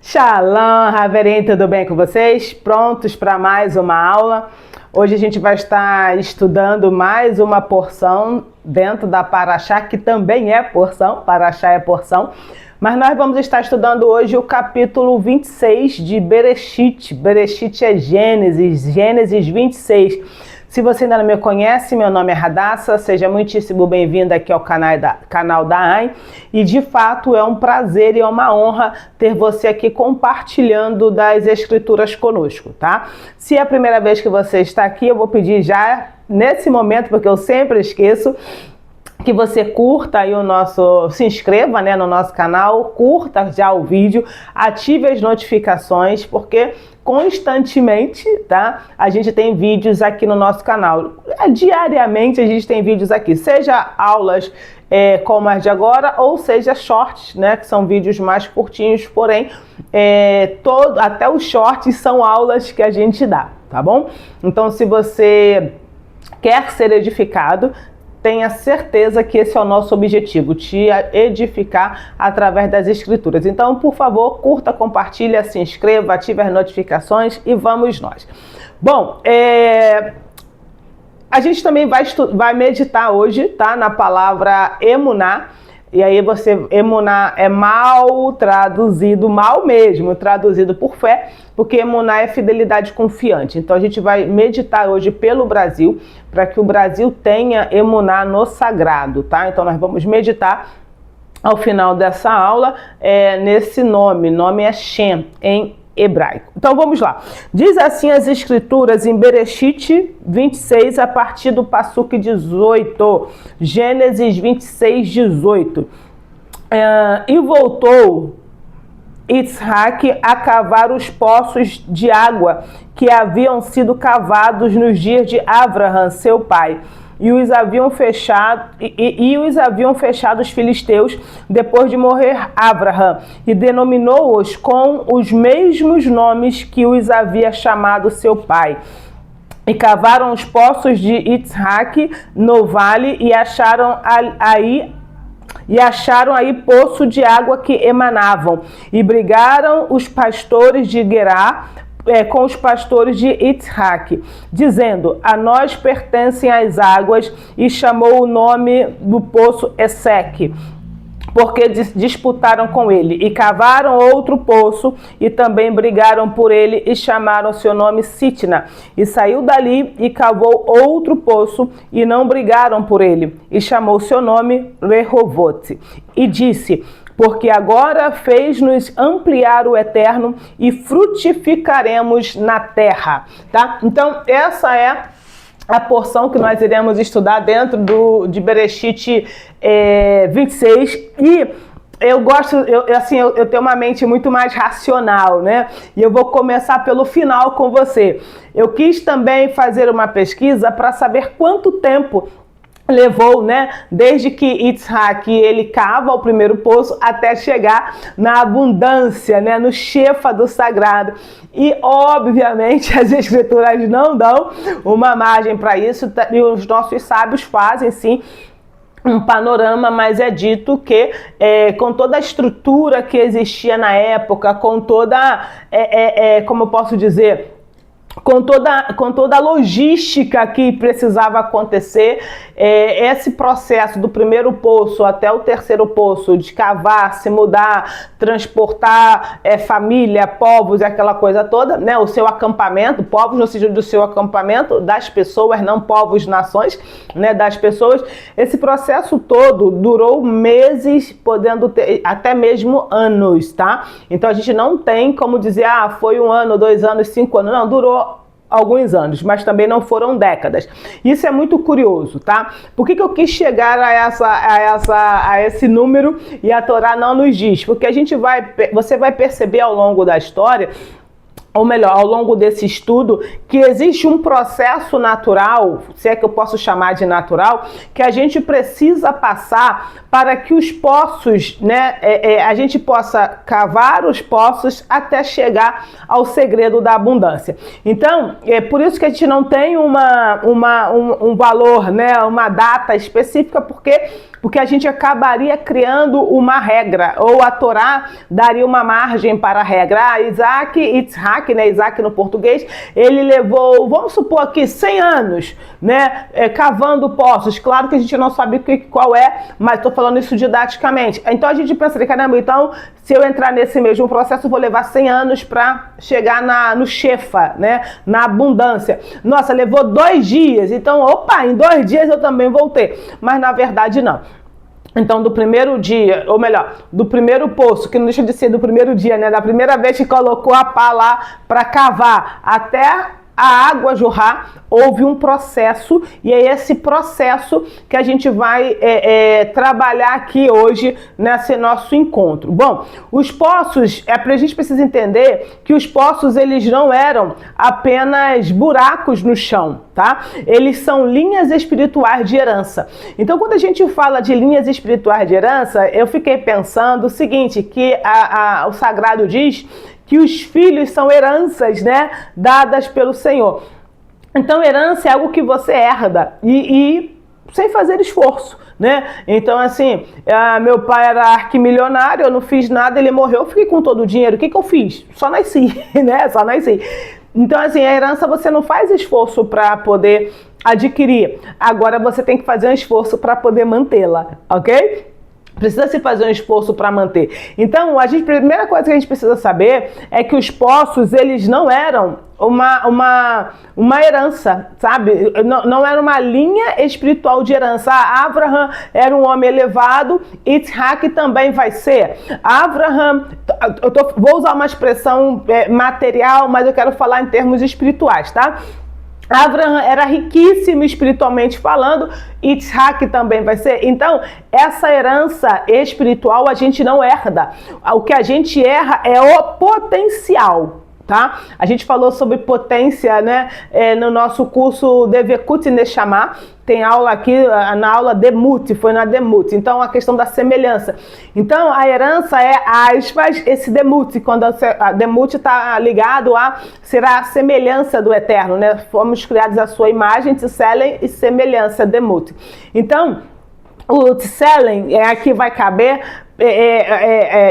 Shalom, Haverim, tudo bem com vocês? Prontos para mais uma aula? Hoje a gente vai estar estudando mais uma porção dentro da Parashá, que também é porção, Parashá é porção, mas nós vamos estar estudando hoje o capítulo 26 de Bereshit. Bereshit é Gênesis, Gênesis 26. Se você ainda não me conhece, meu nome é Radassa, seja muitíssimo bem-vindo aqui ao canal da AIN, e de fato é um prazer e é uma honra ter você aqui compartilhando das escrituras conosco, tá? Se é a primeira vez que você está aqui, eu vou pedir já nesse momento, porque eu sempre esqueço, que você curta aí se inscreva, né, no nosso canal, curta já o vídeo, ative as notificações, porque constantemente, tá, a gente tem vídeos aqui no nosso canal. Diariamente a gente tem vídeos aqui, seja aulas como as de agora, ou seja shorts, né, que são vídeos mais curtinhos, porém até os shorts são aulas que a gente dá, tá bom? Então, se você quer ser edificado, tenha certeza que esse é o nosso objetivo, te edificar através das escrituras. Então, por favor, curta, compartilha, se inscreva, ative as notificações e vamos nós. Bom, a gente também vai meditar hoje, tá? Na palavra emuná. E aí emuná é mal traduzido, mal mesmo, traduzido por fé, porque emuná é fidelidade confiante. Então a gente vai meditar hoje pelo Brasil, para que o Brasil tenha emuná no sagrado, tá? Então nós vamos meditar ao final dessa aula nesse nome é Shem, em hebraico. Então vamos lá. Diz assim as escrituras em Bereshit 26, a partir do passuque 18. Gênesis 26, 18. E voltou Yitzhak a cavar os poços de água que haviam sido cavados nos dias de Abraham, seu pai. E os haviam fechado os filisteus depois de morrer Abraham, e denominou-os com os mesmos nomes que os havia chamado seu pai. E cavaram os poços de Yitzhak no vale e acharam aí poço de água que emanavam. E brigaram os pastores de Gerá com os pastores de Yitzhak, dizendo: a nós pertencem as águas, e chamou o nome do poço Eseque, porque disputaram com ele, e cavaram outro poço, e também brigaram por ele, e chamaram seu nome Sitna. E saiu dali, e cavou outro poço, e não brigaram por ele, e chamou seu nome Rehovoth. E disse: porque agora fez-nos ampliar o eterno, e frutificaremos na terra. Tá? Então, essa é a porção que nós iremos estudar dentro de Bereshit 26, e eu tenho uma mente muito mais racional, né? E eu vou começar pelo final com você. Eu quis também fazer uma pesquisa para saber quanto tempo levou, né, desde que Yitzhak ele cava o primeiro poço até chegar na abundância, né, no Shefa do sagrado. E obviamente as escrituras não dão uma margem para isso, e os nossos sábios fazem sim um panorama, mas é dito que com toda a estrutura que existia na época, com toda, como eu posso dizer, com toda a logística que precisava acontecer, esse processo do primeiro poço até o terceiro poço, de cavar, se mudar, transportar família, povos, aquela coisa toda, né? O seu acampamento, povos no sentido do seu acampamento, das pessoas, não povos, nações, né? Das pessoas. Esse processo todo durou meses, podendo ter até mesmo anos, tá? Então a gente não tem como dizer, foi 1 ano, 2 anos, 5 anos, não, durou alguns anos, mas também não foram décadas. Isso é muito curioso, tá? Por que eu quis chegar a esse número e a Torá não nos diz? Porque você vai perceber ao longo da história, ou melhor, ao longo desse estudo, que existe um processo natural, se é que eu posso chamar de natural, que a gente precisa passar para que os poços, né, a gente possa cavar os poços até chegar ao segredo da abundância. Então, é por isso que a gente não tem um valor, né, uma data específica, porque porque a gente acabaria criando uma regra, ou a Torá daria uma margem para a regra. Yitzhak, né, Isaac no português, ele levou, vamos supor aqui, 100 anos, né, cavando poços. Claro que a gente não sabe qual é, mas estou falando isso didaticamente. Então a gente pensa, caramba, então se eu entrar nesse mesmo processo, eu vou levar 100 anos para chegar no Shefa, né, na abundância. Nossa, levou 2 dias, então, opa, em 2 dias eu também vou ter. Mas na verdade não. Então, do primeiro dia, ou melhor, do primeiro poço, que não deixa de ser do primeiro dia, né, da primeira vez que colocou a pá lá para cavar, até a água jorrar, houve um processo, e é esse processo que a gente vai trabalhar aqui hoje nesse nosso encontro. Bom, os poços, a gente precisa entender que os poços, eles não eram apenas buracos no chão, tá? Eles são linhas espirituais de herança. Então, quando a gente fala de linhas espirituais de herança, eu fiquei pensando o seguinte, que o Sagrado diz que os filhos são heranças, né, dadas pelo Senhor. Então, herança é algo que você herda e sem fazer esforço, né? Então, assim, meu pai era arquimilionário, eu não fiz nada, ele morreu, eu fiquei com todo o dinheiro. O que eu fiz? Só nasci, né? Só nasci. Então, assim, a herança você não faz esforço para poder adquirir. Agora você tem que fazer um esforço para poder mantê-la, ok? Precisa se fazer um esforço para manter. Então, a primeira coisa que a gente precisa saber é que os poços, eles não eram uma herança, sabe? Não era uma linha espiritual de herança. Abraham era um homem elevado, Yitzhak também vai ser. Abraham, vou usar uma expressão material, mas eu quero falar em termos espirituais, tá? Abraham era riquíssimo espiritualmente falando, Yitzhak também vai ser. Então, essa herança espiritual a gente não herda. O que a gente erra é o potencial, tá? A gente falou sobre potência, né, no nosso curso Devekut Neshama. Tem aula aqui, na aula Demut, foi na Demut. Então, a questão da semelhança. Então, a herança é, aspas, esse Demut. Quando a Demut está ligado a, será a semelhança do Eterno, né? Fomos criados à sua imagem, Tselen, e semelhança, Demut. Então, o Tselen, aqui vai caber,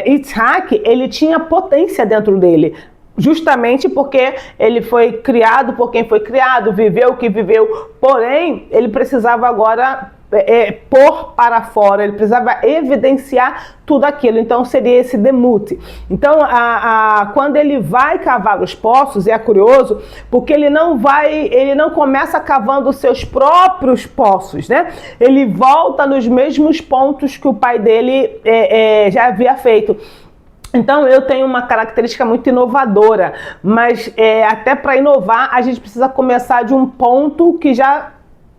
Yitzhak, ele tinha potência dentro dele. Justamente porque ele foi criado por quem foi criado, viveu o que viveu, porém, ele precisava agora pôr para fora, ele precisava evidenciar tudo aquilo, então seria esse demute. Então, quando ele vai cavar os poços, é curioso, porque ele não começa cavando os seus próprios poços, né? Ele volta nos mesmos pontos que o pai dele já havia feito. Então, eu tenho uma característica muito inovadora, mas até para inovar, a gente precisa começar de um ponto que já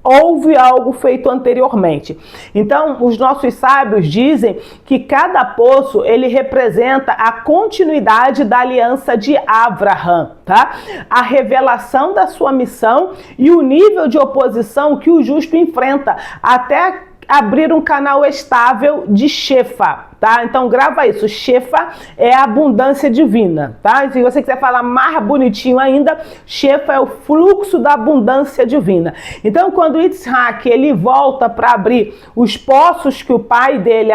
houve algo feito anteriormente. Então, os nossos sábios dizem que cada poço, ele representa a continuidade da aliança de Abraham, tá? A revelação da sua missão e o nível de oposição que o justo enfrenta, até abrir um canal estável de Shefa, tá? Então grava isso, Shefa é a abundância divina, tá? Se você quiser falar mais bonitinho ainda, Shefa é o fluxo da abundância divina. Então quando Yitzhak, ele volta para abrir os poços que o pai dele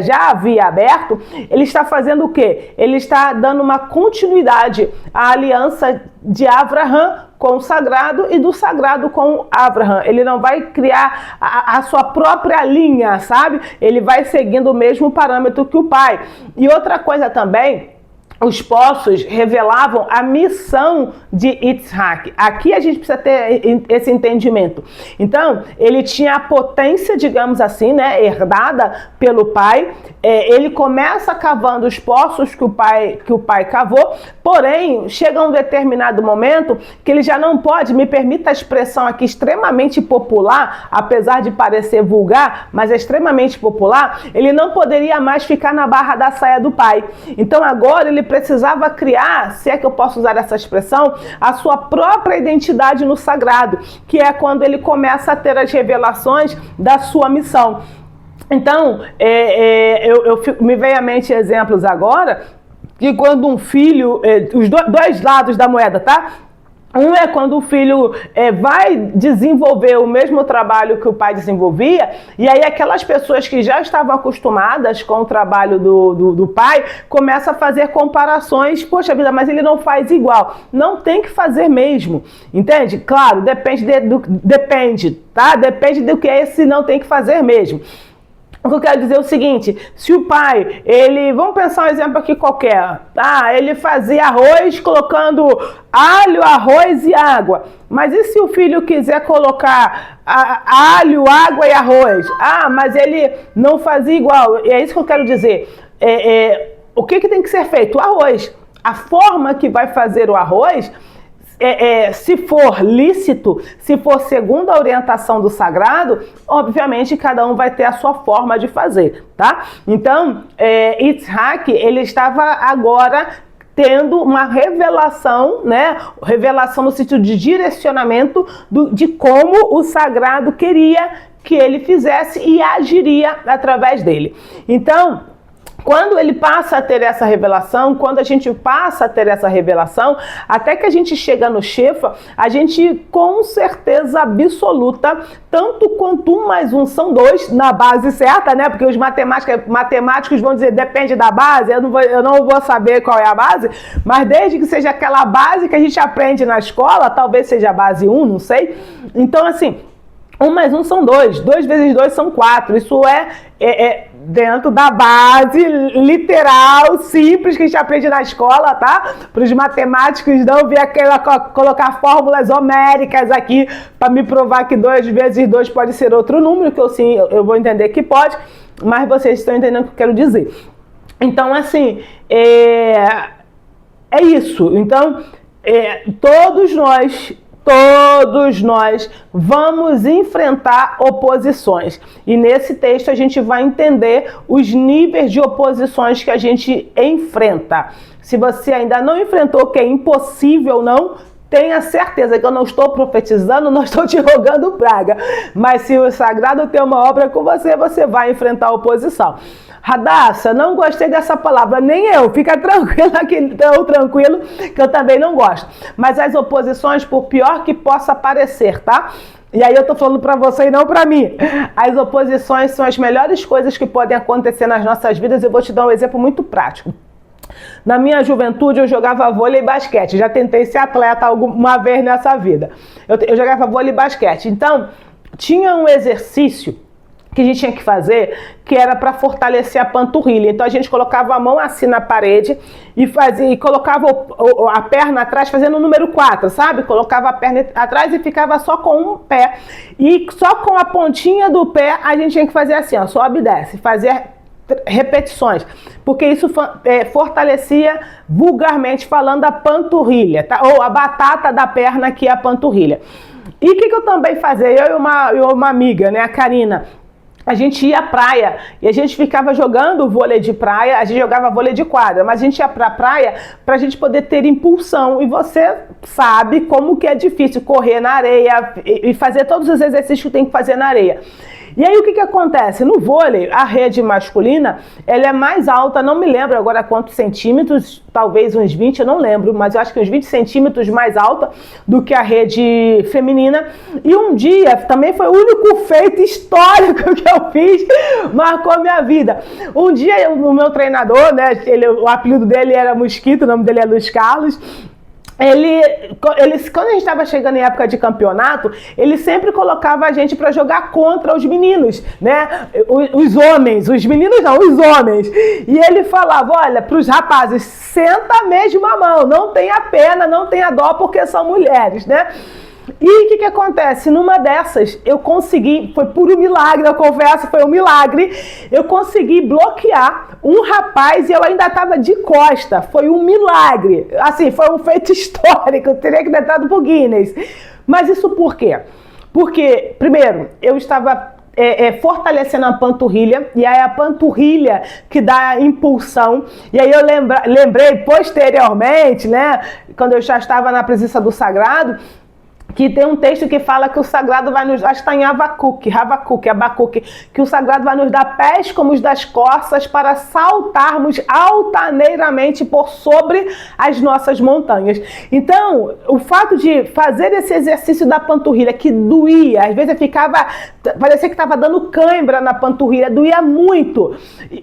já havia aberto, ele está fazendo o quê? Ele está dando uma continuidade à aliança de Abraham com o sagrado e do sagrado com Abraham. Ele não vai criar a sua própria linha, sabe? Ele vai seguindo o mesmo parâmetro que o pai. E outra coisa também, os poços revelavam a missão de Yitzhak. Aqui a gente precisa ter esse entendimento. Então, ele tinha a potência, digamos assim, né, herdada pelo pai. Ele começa cavando os poços que o pai cavou, porém, chega um determinado momento que ele já não pode, me permita a expressão aqui extremamente popular, apesar de parecer vulgar, mas é extremamente popular, ele não poderia mais ficar na barra da saia do pai. Então, agora ele precisava criar, se é que eu posso usar essa expressão, a sua própria identidade no sagrado, que é quando ele começa a ter as revelações da sua missão. Então, me veio à mente exemplos agora, que quando um filho, os dois lados da moeda, tá? Um é quando o filho vai desenvolver o mesmo trabalho que o pai desenvolvia, e aí aquelas pessoas que já estavam acostumadas com o trabalho do pai, começam a fazer comparações. Poxa vida, mas ele não faz igual. Não tem que fazer mesmo, entende? Claro, depende, tá? Depende do que esse não tem que fazer mesmo. O que eu quero dizer é o seguinte, se o pai, vamos pensar um exemplo aqui qualquer, ele fazia arroz colocando alho, arroz e água, mas e se o filho quiser colocar alho, água e arroz? Mas ele não fazia igual, é isso que eu quero dizer, o que tem que ser feito? O arroz, a forma que vai fazer o arroz, se for lícito, se for segundo a orientação do sagrado, obviamente cada um vai ter a sua forma de fazer, tá? Então, Yitzhak, ele estava agora tendo uma revelação, né? Revelação no sentido de direcionamento de como o sagrado queria que ele fizesse e agiria através dele. Então, quando ele passa a ter essa revelação, quando a gente passa a ter essa revelação, até que a gente chega no Shefa, a gente com certeza absoluta, tanto quanto 1 mais 1 são 2, na base certa, né? Porque os matemáticos vão dizer, depende da base, eu não vou saber qual é a base, mas desde que seja aquela base que a gente aprende na escola, talvez seja a base 1, não sei. Então, assim, 1 mais 1 são 2, 2 vezes 2 são 4, isso é dentro da base literal, simples, que a gente aprende na escola, tá? Para os matemáticos não vir colocar fórmulas homéricas aqui para me provar que 2 vezes 2 pode ser outro número, que eu vou entender que pode, mas vocês estão entendendo o que eu quero dizer. Então, assim, é isso. Então, todos nós vamos enfrentar oposições. E nesse texto a gente vai entender os níveis de oposições que a gente enfrenta. Se você ainda não enfrentou, que é impossível não, tenha certeza que eu não estou profetizando, não estou te rogando praga. Mas se o sagrado tem uma obra com você, você vai enfrentar oposição. Radassa, não gostei dessa palavra, nem eu, fica tranquilo que eu também não gosto. Mas as oposições, por pior que possa parecer, tá? E aí eu tô falando pra você e não pra mim. As oposições são as melhores coisas que podem acontecer nas nossas vidas. Eu vou te dar um exemplo muito prático. Na minha juventude eu jogava vôlei e basquete, já tentei ser atleta alguma vez nessa vida. Eu jogava vôlei e basquete, então tinha um exercício que a gente tinha que fazer, que era para fortalecer a panturrilha. Então a gente colocava a mão assim na parede e colocava a perna atrás, fazendo o número 4, sabe? Colocava a perna atrás e ficava só com um pé. E só com a pontinha do pé a gente tinha que fazer assim, ó, sobe e desce, fazer repetições, porque isso fortalecia, vulgarmente falando, a panturrilha, tá? Ou a batata da perna, que é a panturrilha. E o que eu também fazia? Eu e uma amiga, né, a Karina, a gente ia à praia e a gente ficava jogando vôlei de praia, a gente jogava vôlei de quadra, mas a gente ia pra praia pra gente poder ter impulsão. E você sabe como que é difícil correr na areia e fazer todos os exercícios que tem que fazer na areia. E aí o que acontece? No vôlei, a rede masculina, ela é mais alta, não me lembro agora quantos centímetros, talvez uns 20, eu não lembro, mas eu acho que uns 20 centímetros mais alta do que a rede feminina. E um dia, também foi o único feito histórico que eu fiz, marcou a minha vida. Um dia, o meu treinador, né, o apelido dele era Mosquito, o nome dele é Luiz Carlos. Quando a gente estava chegando em época de campeonato, ele sempre colocava a gente para jogar contra os meninos, né? Os homens, os meninos não, os homens. E ele falava, olha, para os rapazes, senta mesmo a mão, não tenha pena, não tenha dó, porque são mulheres, né? E o que acontece? Numa dessas, eu consegui, foi puro milagre, eu confesso, foi um milagre, eu consegui bloquear um rapaz e eu ainda estava de costa, foi um milagre, assim, foi um feito histórico, eu teria que ter entrado pro Guinness. Mas isso por quê? Porque, primeiro, eu estava fortalecendo a panturrilha, e aí a panturrilha que dá a impulsão, e aí eu lembrei posteriormente, né, quando eu já estava na presença do sagrado, que tem um texto que fala que o sagrado vai nos... Acho que está em Abacuque, que o sagrado vai nos dar pés como os das corças para saltarmos altaneiramente por sobre as nossas montanhas. Então, o fato de fazer esse exercício da panturrilha, que doía, às vezes parecia que estava dando cãibra na panturrilha, doía muito.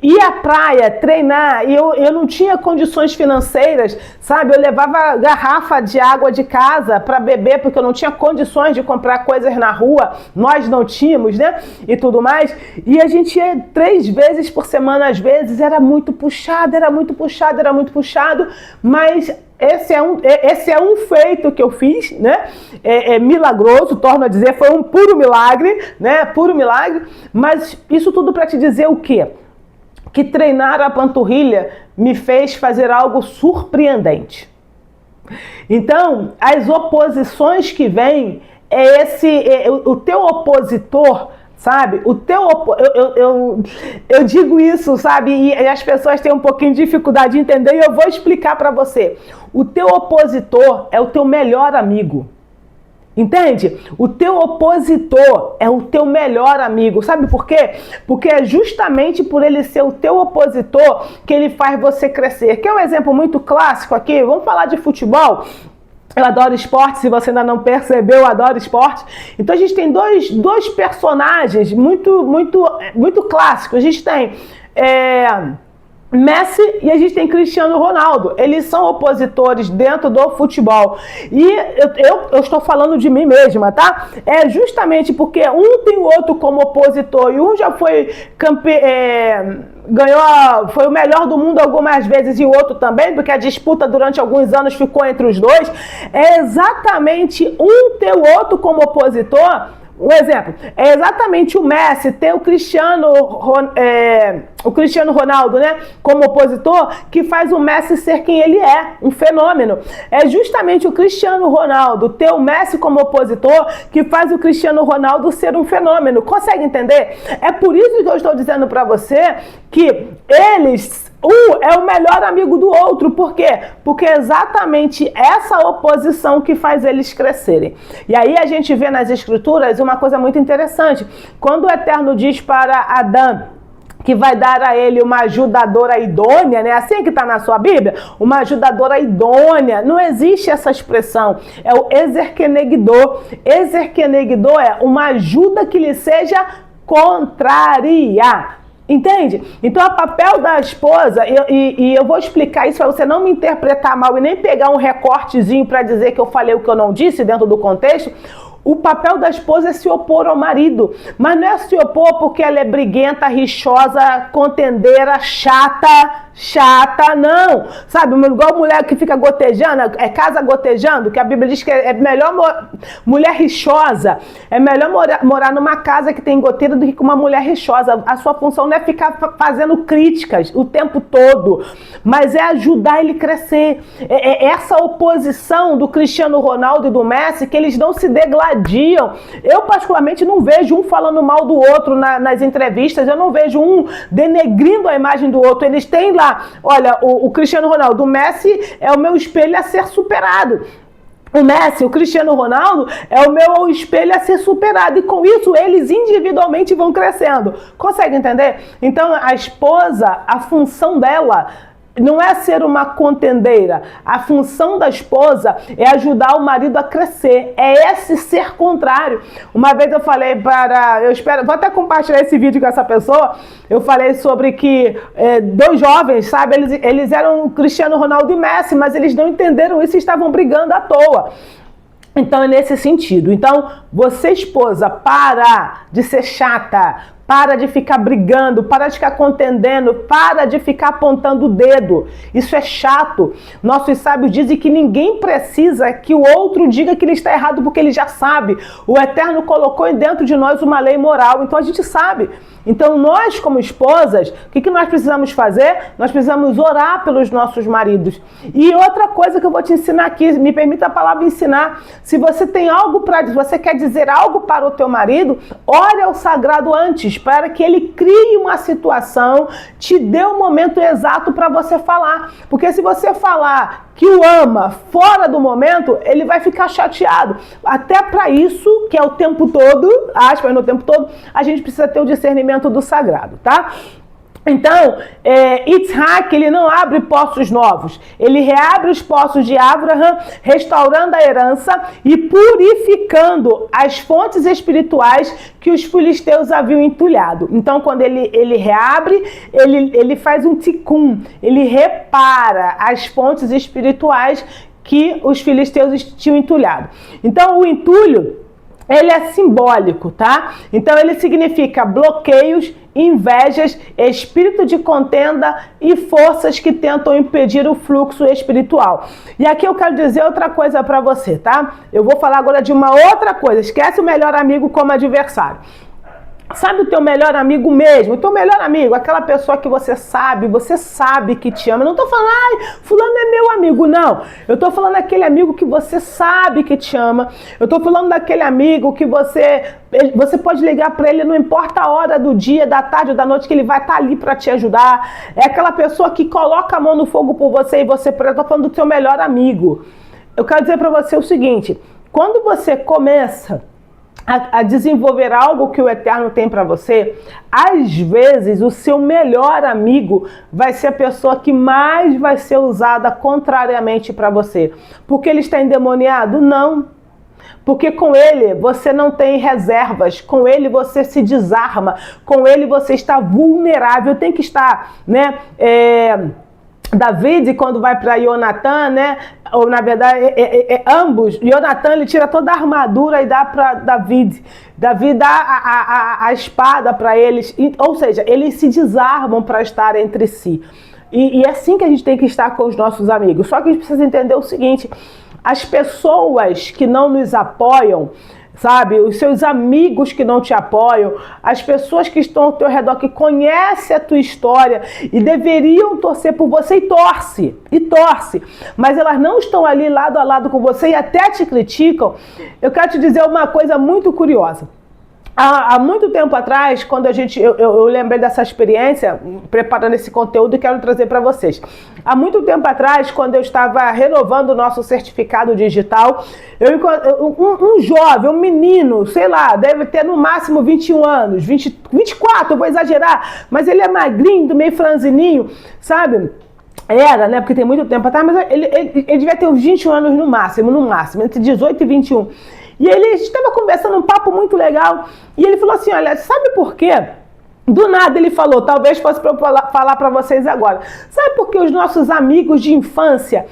Ir à praia, treinar, e eu não tinha condições financeiras, sabe? Eu levava garrafa de água de casa para beber, porque eu não tinha condições de comprar coisas na rua, nós não tínhamos, né? E tudo mais. E a gente ia 3 vezes por semana, às vezes, era muito puxado, mas esse é um feito que eu fiz, né? É milagroso, torno a dizer, foi um puro milagre, né? Puro milagre. Mas isso tudo para te dizer o quê? Que treinar a panturrilha me fez fazer algo surpreendente. Então, as oposições que vêm, o teu opositor, sabe? Eu digo isso, sabe? E as pessoas têm um pouquinho de dificuldade de entender e eu vou explicar para você. O teu opositor é o teu melhor amigo. Entende? O teu opositor é o teu melhor amigo. Sabe por quê? Porque é justamente por ele ser o teu opositor que ele faz você crescer. Quer um exemplo muito clássico aqui? Vamos falar de futebol? Eu adoro esporte, se você ainda não percebeu, eu adoro esporte. Então a gente tem dois personagens muito clássicos. A gente tem Messi e a gente tem Cristiano Ronaldo. Eles são opositores dentro do futebol. E eu estou falando de mim mesma, tá? É justamente porque um tem o outro como opositor e um já foi foi o melhor do mundo algumas vezes e o outro também, porque a disputa durante alguns anos ficou entre os dois. É exatamente um ter o outro como opositor. Um exemplo, é exatamente o Messi ter o Cristiano Ronaldo, né, como opositor, que faz o Messi ser quem ele é, um fenômeno. É justamente o Cristiano Ronaldo ter o Messi como opositor que faz o Cristiano Ronaldo ser um fenômeno. Consegue entender? É por isso que eu estou dizendo para você que um é o melhor amigo do outro. Por quê? Porque é exatamente essa oposição que faz eles crescerem. E aí a gente vê nas escrituras uma coisa muito interessante. Quando o Eterno diz para Adão que vai dar a ele uma ajudadora idônea, né? Assim que está na sua Bíblia, uma ajudadora idônea. Não existe essa expressão. É o Ezer Kenegdo. Ezer Kenegdo é uma ajuda que lhe seja contrária. Entende? Então, o papel da esposa, e eu vou explicar isso para você não me interpretar mal e nem pegar um recortezinho para dizer que eu falei o que eu não disse dentro do contexto. O papel da esposa é se opor ao marido, mas não é se opor porque ela é briguenta, rixosa, contendeira, chata, não. Sabe, igual mulher que fica gotejando, casa gotejando, que a Bíblia diz que é melhor mulher rixosa, é melhor morar numa casa que tem goteira do que com uma mulher rixosa. A sua função não é ficar fazendo críticas o tempo todo, mas é ajudar ele a crescer. É essa oposição do Cristiano Ronaldo e do Messi que eles não se degladiam. Eu particularmente não vejo um falando mal do outro nas entrevistas, eu não vejo um denegrindo a imagem do outro. Eles têm lá, olha, o Cristiano Ronaldo, o Messi é o meu espelho a ser superado. O Messi, o Cristiano Ronaldo é o meu espelho a ser superado. E com isso, eles individualmente vão crescendo. Consegue entender? Então, a esposa, a função dela não é ser uma contendeira. A função da esposa é ajudar o marido a crescer. É esse ser contrário. Uma vez eu falei vou até compartilhar esse vídeo com essa pessoa. Eu falei sobre que 2 jovens, sabe, eles eram Cristiano Ronaldo e Messi, mas eles não entenderam isso e estavam brigando à toa. Então é nesse sentido. Então, você, esposa, para de ser chata, para de ficar brigando, para de ficar contendendo, para de ficar apontando o dedo. Isso é chato. Nossos sábios dizem que ninguém precisa que o outro diga que ele está errado porque ele já sabe. O Eterno colocou dentro de nós uma lei moral, então a gente sabe. Então nós, como esposas, o que nós precisamos fazer? Nós precisamos orar pelos nossos maridos. E outra coisa que eu vou te ensinar aqui, me permita a palavra ensinar. Se você tem algo você quer dizer algo para o teu marido, ore ao sagrado antes, para que ele crie uma situação, te dê o momento exato para você falar. Porque se você falar que o ama fora do momento, ele vai ficar chateado. Até para isso, que é o tempo todo, aspas, no tempo todo, a gente precisa ter o discernimento do sagrado, tá? Então, Yitzhak, ele não abre poços novos, ele reabre os poços de Abraham, restaurando a herança e purificando as fontes espirituais que os filisteus haviam entulhado. Então, quando ele reabre, ele faz um tikkun, ele repara as fontes espirituais que os filisteus tinham entulhado. Então, o entulho, ele é simbólico, tá? Então, ele significa bloqueios, invejas, espírito de contenda e forças que tentam impedir o fluxo espiritual. E aqui eu quero dizer outra coisa para você, tá? Eu vou falar agora de uma outra coisa. Esquece o melhor amigo como adversário. Sabe o teu melhor amigo mesmo? O teu melhor amigo, aquela pessoa que você sabe que te ama. Eu não tô falando, ai, fulano é meu amigo, não. Eu tô falando daquele amigo que você sabe que te ama. Eu tô falando daquele amigo que você pode ligar para ele, não importa a hora do dia, da tarde ou da noite, que ele vai estar ali para te ajudar. É aquela pessoa que coloca a mão no fogo por você e você, eu tô falando do teu melhor amigo. Eu quero dizer para você o seguinte, quando você começa a desenvolver algo que o Eterno tem para você, às vezes o seu melhor amigo vai ser a pessoa que mais vai ser usada contrariamente para você. Porque ele está endemoniado? Não. Porque com ele você não tem reservas, com ele você se desarma, com ele você está vulnerável, tem que estar, né? David, quando vai para Jonatã, né? Ou na verdade, ambos, Jonatã ele tira toda a armadura e dá para David. David dá a espada para eles, ou seja, eles se desarmam para estar entre si. E é assim que a gente tem que estar com os nossos amigos. Só que a gente precisa entender o seguinte: as pessoas que não nos apoiam, sabe, os seus amigos que não te apoiam, as pessoas que estão ao teu redor, que conhecem a tua história e deveriam torcer por você, e torce, mas elas não estão ali lado a lado com você e até te criticam. Eu quero te dizer uma coisa muito curiosa. Há muito tempo atrás, quando eu lembrei dessa experiência, preparando esse conteúdo e quero trazer para vocês. Há muito tempo atrás, quando eu estava renovando o nosso certificado digital, um jovem, um menino, sei lá, deve ter no máximo 21 anos, 24, eu vou exagerar, mas ele é magrinho, meio franzininho, sabe? Era, né? Porque tem muito tempo atrás, mas ele devia ter uns 21 anos no máximo, entre 18 e 21. E ele estava conversando um papo muito legal, e ele falou assim, olha, sabe por quê? Do nada ele falou, talvez fosse para eu falar para vocês agora. Sabe por que os nossos amigos de infância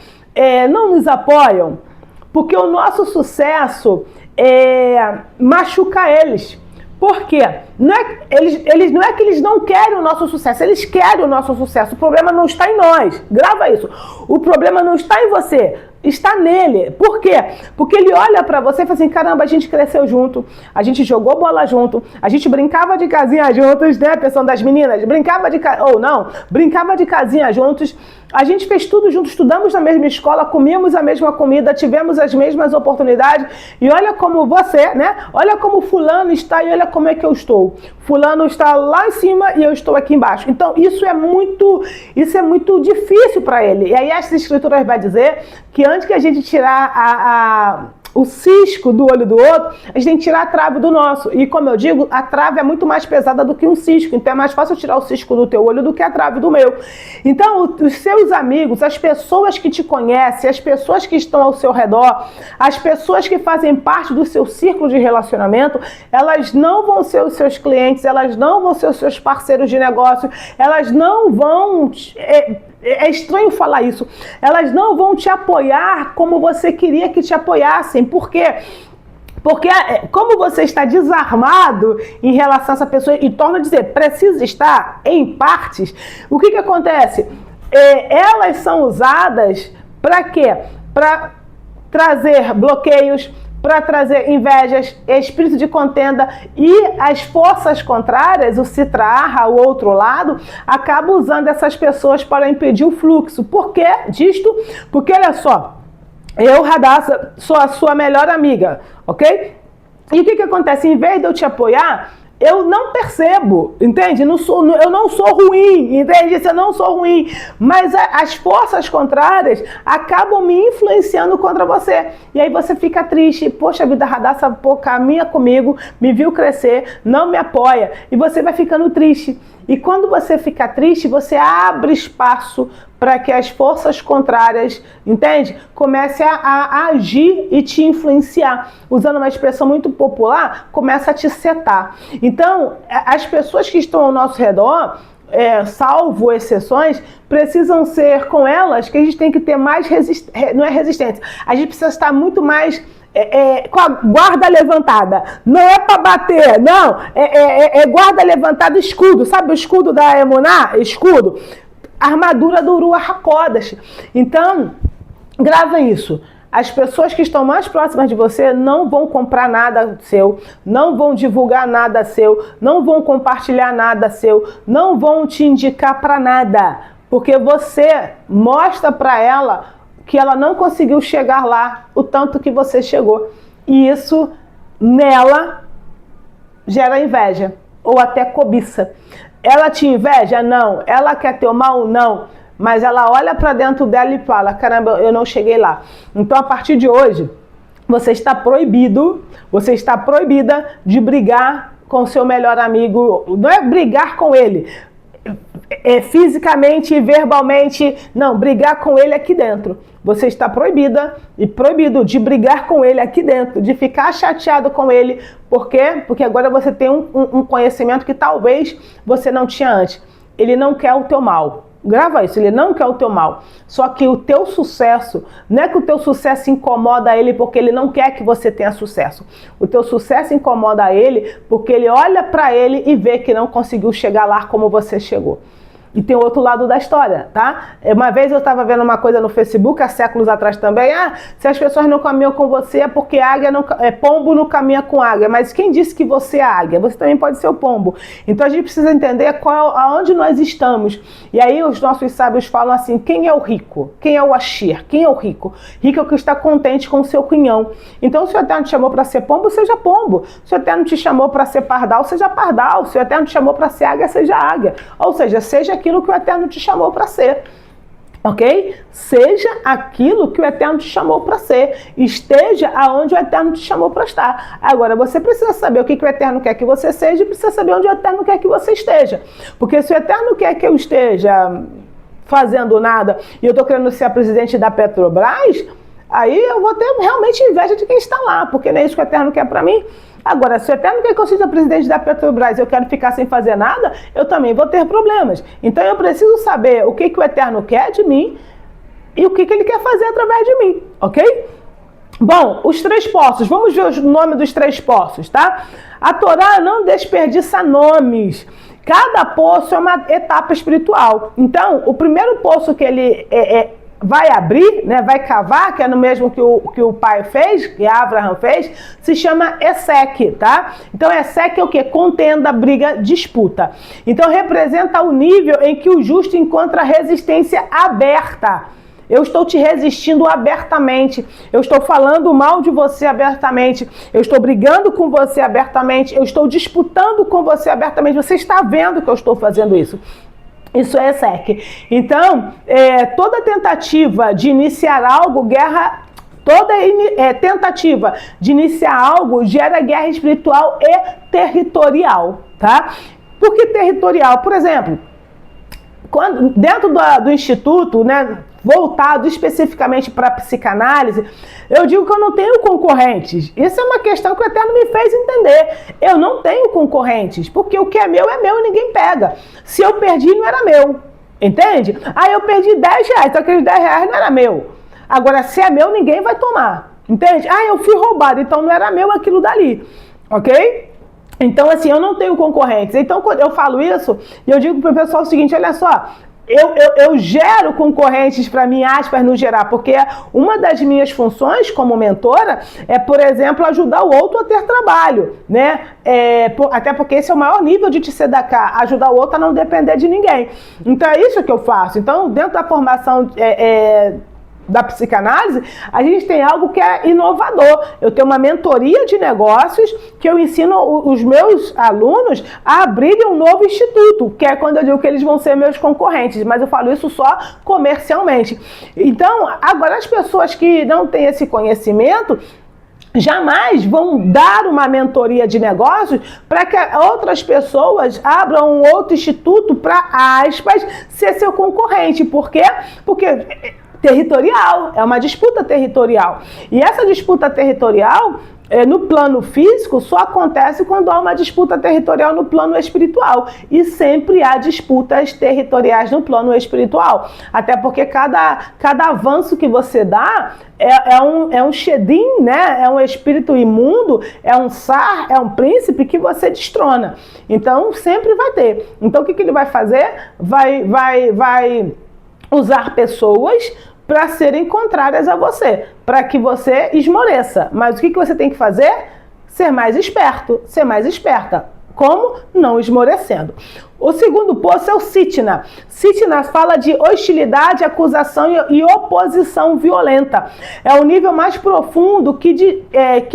não nos apoiam? Porque o nosso sucesso machuca eles. Por quê? Não é que eles não querem o nosso sucesso, eles querem o nosso sucesso. O problema não está em nós. Grava isso. O problema não está em você, está nele. Por quê? Porque ele olha pra você e fala assim, caramba, a gente cresceu junto, a gente jogou bola junto, a gente brincava de casinha juntos, né, pessoal das meninas? Brincava de casinha juntos, a gente fez tudo junto, estudamos na mesma escola, comíamos a mesma comida, tivemos as mesmas oportunidades, e olha como você, né, olha como fulano está e olha como é que eu estou. Fulano está lá em cima e eu estou aqui embaixo. Então isso é muito difícil para ele. E aí essa escritura vai dizer que antes que a gente tirar o cisco do olho do outro, a gente tem que tirar a trave do nosso. E como eu digo, a trave é muito mais pesada do que um cisco. Então é mais fácil tirar o cisco do teu olho do que a trave do meu. Então os seus amigos, as pessoas que te conhecem, as pessoas que estão ao seu redor, as pessoas que fazem parte do seu círculo de relacionamento, elas não vão ser os seus clientes, elas não vão ser os seus parceiros de negócio, elas não vão... É estranho falar isso. Elas não vão te apoiar como você queria que te apoiassem. Por quê? Porque como você está desarmado em relação a essa pessoa, e torna a dizer, precisa estar em partes, o que acontece? Elas são usadas para quê? Para trazer bloqueios, para trazer invejas, espírito de contenda, e as forças contrárias, o Sitra Ahra, o outro lado, acabam usando essas pessoas para impedir o fluxo. Por que disto? Porque, olha só, eu, Hadassah, sou a sua melhor amiga, ok? E o que acontece? Em vez de eu te apoiar, eu não percebo, entende? Eu não sou ruim, entende? Eu não sou ruim, mas as forças contrárias acabam me influenciando contra você. E aí você fica triste, poxa vida, Radassa, pô, caminha comigo, me viu crescer, não me apoia, e você vai ficando triste. E quando você fica triste, você abre espaço para que as forças contrárias, entende? Comecem a agir e te influenciar. Usando uma expressão muito popular, começa a te setar. Então, as pessoas que estão ao nosso redor, salvo exceções, precisam ser com elas que a gente tem que ter mais resistência. Não é resistência, a gente precisa estar muito mais com a guarda levantada. Não é para bater, não. É guarda levantada, escudo. Sabe o escudo da Emuná? Escudo. Armadura do Ruach HaKodesh. Então, grava isso. As pessoas que estão mais próximas de você não vão comprar nada seu, não vão divulgar nada seu, não vão compartilhar nada seu, não vão te indicar para nada, porque você mostra para ela que ela não conseguiu chegar lá o tanto que você chegou. E isso, nela, gera inveja ou até cobiça. Ela te inveja? Não. Ela quer teu mal? Não. Mas ela olha para dentro dela e fala, caramba, eu não cheguei lá. Então, a partir de hoje, você está proibida de brigar com seu melhor amigo. Não é brigar com ele, fisicamente e verbalmente, não, brigar com ele aqui dentro. Você está proibida e proibido de brigar com ele aqui dentro, de ficar chateado com ele. Por quê? Porque agora você tem um conhecimento que talvez você não tinha antes. Ele não quer o teu mal. Grava isso, ele não quer o teu mal. Só que o teu sucesso, não é que o teu sucesso incomoda ele porque ele não quer que você tenha sucesso. O teu sucesso incomoda ele porque ele olha para ele e vê que não conseguiu chegar lá como você chegou. E tem outro lado da história, tá? Uma vez eu estava vendo uma coisa no Facebook, há séculos atrás também. Se as pessoas não caminham com você é porque pombo não caminha com águia. Mas quem disse que você é águia? Você também pode ser o pombo. Então a gente precisa entender aonde nós estamos. E aí os nossos sábios falam assim, quem é o rico? Quem é o Ashir? Quem é o rico? Rico é o que está contente com o seu quinhão. Então se o Eterno te chamou para ser pombo, seja pombo. Se o Eterno te chamou para ser pardal, seja pardal. Se o Eterno te chamou para ser águia, seja águia. Ou seja aquilo que o Eterno te chamou para ser, ok? Seja aquilo que o Eterno te chamou para ser, esteja aonde o Eterno te chamou para estar. Agora, você precisa saber o que o Eterno quer que você seja e precisa saber onde o Eterno quer que você esteja, porque se o Eterno quer que eu esteja fazendo nada e eu estou querendo ser a presidente da Petrobras, aí eu vou ter realmente inveja de quem está lá, porque não é isso que o Eterno quer para mim. Agora, se o Eterno quer que eu seja presidente da Petrobras e eu quero ficar sem fazer nada, eu também vou ter problemas. Então eu preciso saber o que o Eterno quer de mim e o que ele quer fazer através de mim, ok? Bom, os 3 poços, vamos ver o nome dos 3 poços, tá? A Torá não desperdiça nomes. Cada poço é uma etapa espiritual. Então, o primeiro poço que ele vai abrir, né, vai cavar, que é no mesmo que o pai fez, que Abraham fez, se chama Esek, tá? Então Esek é o quê? Contenda, briga, disputa. Então representa o nível em que o justo encontra resistência aberta. Eu estou te resistindo abertamente, eu estou falando mal de você abertamente, eu estou brigando com você abertamente, eu estou disputando com você abertamente, você está vendo que eu estou fazendo isso. Isso é Esek. Então, toda tentativa de iniciar algo, tentativa de iniciar algo gera guerra espiritual e territorial, tá? Por que territorial? Por exemplo, dentro do instituto, né, voltado especificamente para a psicanálise, eu digo que eu não tenho concorrentes. Isso é uma questão que o Eterno me fez entender. Eu não tenho concorrentes, porque o que é meu e ninguém pega. Se eu perdi, não era meu. Entende? Eu perdi R$10, então aqueles R$10 não era meu. Agora, se é meu, ninguém vai tomar. Entende? Eu fui roubado, então não era meu aquilo dali. Ok? Então, assim, eu não tenho concorrentes. Então, quando eu falo isso, eu digo para o pessoal o seguinte, olha só, eu gero concorrentes para mim, aspas, no gerar, porque uma das minhas funções como mentora é, por exemplo, ajudar o outro a ter trabalho, né? Até porque esse é o maior nível de tzedakah, ajudar o outro a não depender de ninguém. Então é isso que eu faço. Então, dentro da formação da psicanálise, a gente tem algo que é inovador. Eu tenho uma mentoria de negócios que eu ensino os meus alunos a abrirem um novo instituto, que é quando eu digo que eles vão ser meus concorrentes, mas eu falo isso só comercialmente. Então, agora as pessoas que não têm esse conhecimento jamais vão dar uma mentoria de negócios para que outras pessoas abram um outro instituto para, aspas, ser seu concorrente. Por quê? Porque territorial, é uma disputa territorial. E essa disputa territorial, no plano físico, só acontece quando há uma disputa territorial no plano espiritual. E sempre há disputas territoriais no plano espiritual. Até porque cada avanço que você dá é um Shedim, né? É um espírito imundo, é um Sar, é um príncipe que você destrona. Então, sempre vai ter. Então, o que ele vai fazer? Vai usar pessoas para serem contrárias a você, para que você esmoreça. Mas o que você tem que fazer? Ser mais esperto, ser mais esperta. Como? Não esmorecendo. O segundo poço é o Sitna. Sitna fala de hostilidade, acusação e oposição violenta. É o nível mais profundo que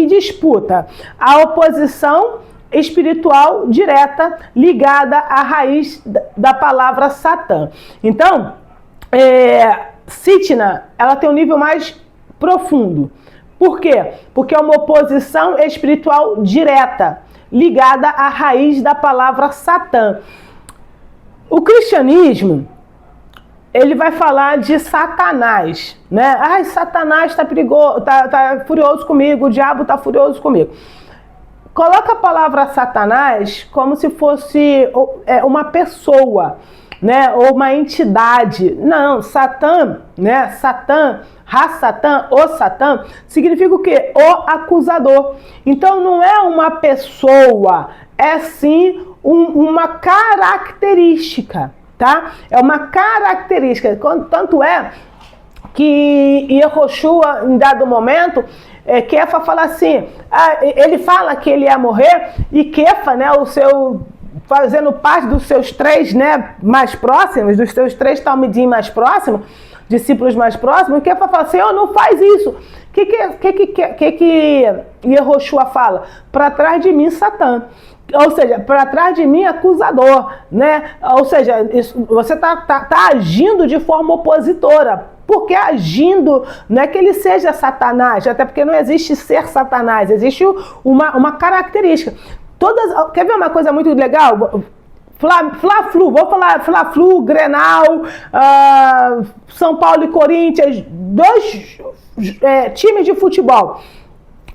disputa a oposição espiritual direta ligada à raiz da palavra Satã. Então, Sitna, ela tem um nível mais profundo. Por quê? Porque é uma oposição espiritual direta, ligada à raiz da palavra Satã. O cristianismo, ele vai falar de Satanás, né? Ai, Satanás está perigoso, tá furioso comigo, o diabo está furioso comigo. Coloca a palavra Satanás como se fosse uma pessoa, né, ou uma entidade. Não, Satã, né, Satã, Ha-Satã, o Satã, significa o quê? O acusador. Então não é uma pessoa, é sim uma característica, tá? É uma característica. Tanto é que Yehoshua, em dado momento, Kefa fala assim, ele fala que ele ia morrer, e Kefa, né, fazendo parte dos seus 3, né, mais próximos, dos seus 3 talmidim mais próximos, discípulos mais próximos, Kefa fala assim, não faz isso. O que Yehoshua fala? Para trás de mim, Satã. Ou seja, para trás de mim, acusador, né? Ou seja, você tá agindo de forma opositora. Porque agindo, não é que ele seja Satanás, até porque não existe ser Satanás, existe uma característica. Quer ver uma coisa muito legal? Fla-Flu, vou falar Fla-Flu, Grenal, São Paulo e Corinthians, 2 times de futebol,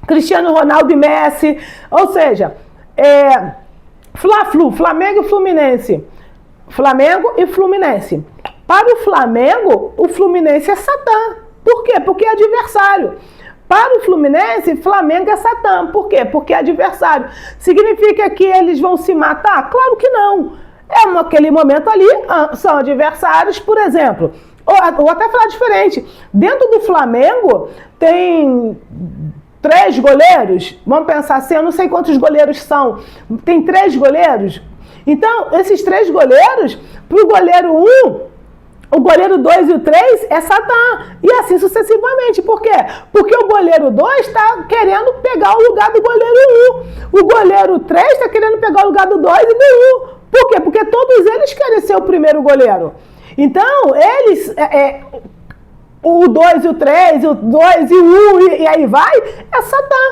Cristiano Ronaldo e Messi, ou seja, Fla-Flu, Flamengo e Fluminense, Flamengo e Fluminense. Para o Flamengo, o Fluminense é Satã. Por quê? Porque é adversário. Para o Fluminense, Flamengo é Satã. Por quê? Porque é adversário. Significa que eles vão se matar? Claro que não. Naquele momento ali, são adversários, por exemplo. Ou até falar diferente. Dentro do Flamengo, tem 3 goleiros. Vamos pensar assim, eu não sei quantos goleiros são. Tem 3 goleiros. Então, esses 3 goleiros, para o goleiro 1... o goleiro 2 e o 3 é Satã. E assim sucessivamente. Por quê? Porque o goleiro 2 está querendo pegar o lugar do goleiro 1. O goleiro 3 está querendo pegar o lugar do 2 e do 1. Por quê? Porque todos eles querem ser o primeiro goleiro. Então, eles... o 2 e o 3, o 2 e o 1, e aí vai, é Satã.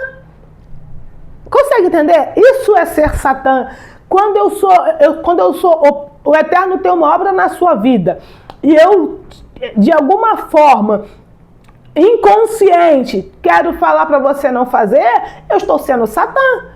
Consegue entender? Isso é ser Satã. Quando eu sou o Eterno tem uma obra na sua vida, e eu, de alguma forma, inconsciente, quero falar para você não fazer, eu estou sendo Satã.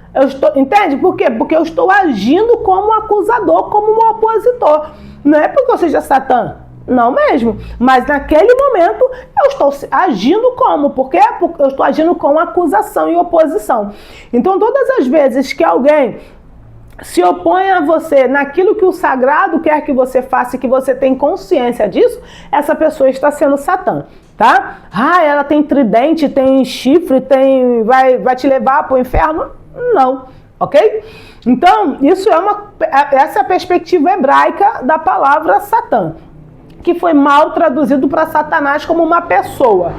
Entende? Por quê? Porque eu estou agindo como acusador, como um opositor. Não é porque eu seja Satã. Não mesmo. Mas naquele momento eu estou agindo como? Por quê? Porque eu estou agindo com acusação e oposição. Então, todas as vezes que alguém se opõe a você naquilo que o sagrado quer que você faça e que você tem consciência disso, essa pessoa está sendo Satã, tá? Ela tem tridente, tem chifre, vai te levar para o inferno? Não, ok? Então, essa é a perspectiva hebraica da palavra Satã. que foi mal traduzido para Satanás como uma pessoa.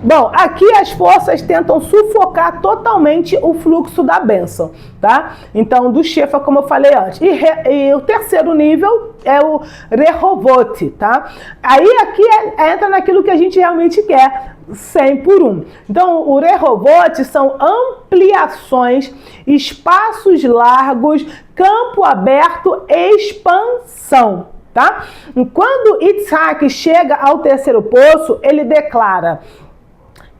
Bom, aqui as forças tentam sufocar totalmente o fluxo da bênção, tá? Então, do Shefa, como eu falei antes. E o terceiro nível é o Rehovot, tá? Aí aqui entra naquilo que a gente realmente quer, 100 por 1. Então, o Rehovot são ampliações, espaços largos, campo aberto, expansão, tá? Quando Yitzhak chega ao terceiro poço, ele declara: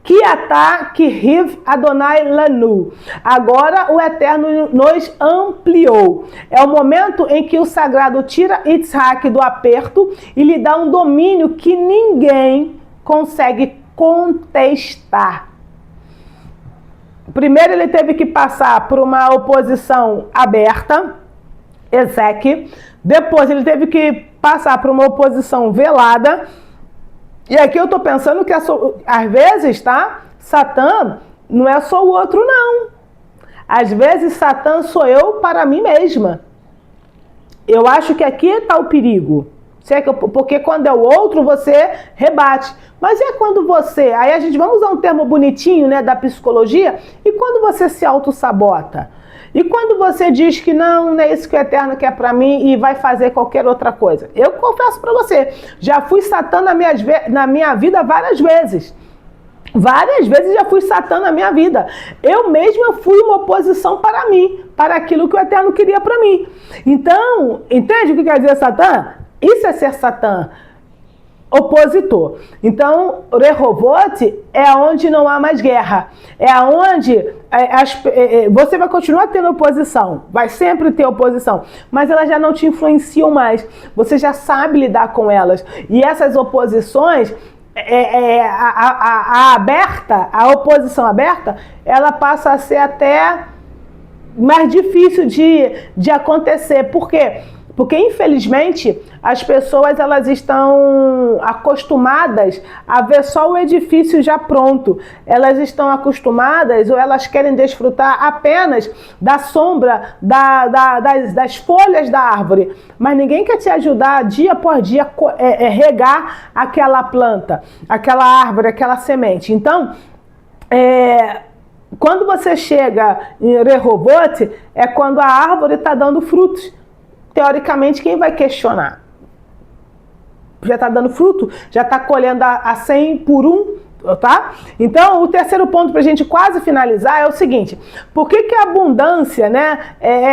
que ataque Riv Adonai Lanu. Agora o Eterno nos ampliou. É o momento em que o Sagrado tira Yitzhak do aperto e lhe dá um domínio que ninguém consegue contestar. Primeiro ele teve que passar por uma oposição aberta, Ezeque. Depois ele teve que passar por uma oposição velada. E aqui eu tô pensando que às vezes, tá? Satã não é só o outro, não. Às vezes Satã sou eu para mim mesma. Eu acho que aqui está o perigo. Porque quando é o outro, você rebate. Mas é quando você... Aí a gente, vamos usar um termo bonitinho, né, da psicologia. E quando você se auto-sabota? E quando você diz que não é isso que o Eterno quer para mim e vai fazer qualquer outra coisa? Eu confesso para você, já fui Satã na minha vida várias vezes. Várias vezes já fui Satã na minha vida. Eu mesma fui uma oposição para mim, para aquilo que o Eterno queria para mim. Então, entende o que quer dizer Satã? Isso é ser Satã. Opositor. Então, o Rehovot é onde não há mais guerra. É onde você vai continuar tendo oposição. Vai sempre ter oposição. Mas elas já não te influenciam mais. Você já sabe lidar com elas. E essas oposições, a oposição aberta, ela passa a ser até mais difícil de acontecer. Por quê? Porque, infelizmente, as pessoas elas estão acostumadas a ver só o edifício já pronto. Elas estão acostumadas ou elas querem desfrutar apenas da sombra, das folhas da árvore. Mas ninguém quer te ajudar dia por dia regar aquela planta, aquela árvore, aquela semente. Então, quando você chega em Rehovot, é quando a árvore está dando frutos. Teoricamente, quem vai questionar? Já está dando fruto? Já está colhendo a 100 por 1? Tá? Então, o terceiro ponto para a gente quase finalizar é o seguinte: por que a abundância, né,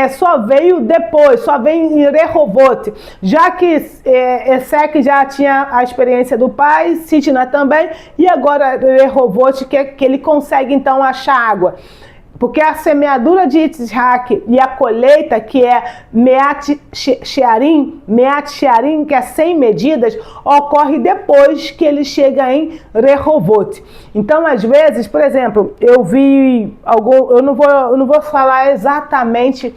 só veio depois, só vem em Rehovot? Já que Ezeque já tinha a experiência do pai, Sitna também, e agora Rehovot, que ele consegue então achar água. Porque a semeadura de Yitzhak e a colheita, que é Meat Shearim, que é 100 medidas, ocorre depois que ele chega em Rehovot. Então, às vezes, por exemplo, eu vi eu não vou falar exatamente.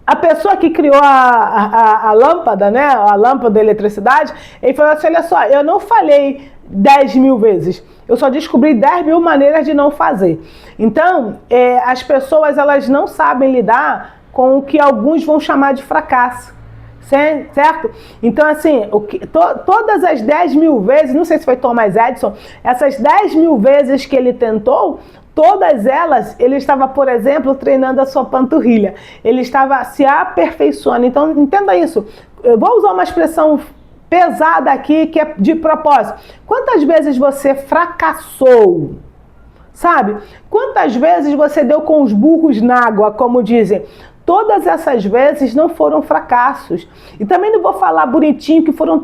A pessoa que criou a lâmpada, né, a lâmpada da eletricidade, ele falou assim: olha só, eu não falei 10 mil vezes, eu só descobri 10 mil maneiras de não fazer. Então, as pessoas elas não sabem lidar com o que alguns vão chamar de fracasso, certo? Então, assim, todas as 10 mil vezes, não sei se foi Thomas Edison, essas 10 mil vezes que ele tentou, todas elas, ele estava, por exemplo, treinando a sua panturrilha. Ele estava se aperfeiçoando. Então, entenda isso. Eu vou usar uma expressão pesada aqui, que é de propósito. Quantas vezes você fracassou? Sabe? Quantas vezes você deu com os burros na água, como dizem? Todas essas vezes não foram fracassos. E também não vou falar bonitinho que foram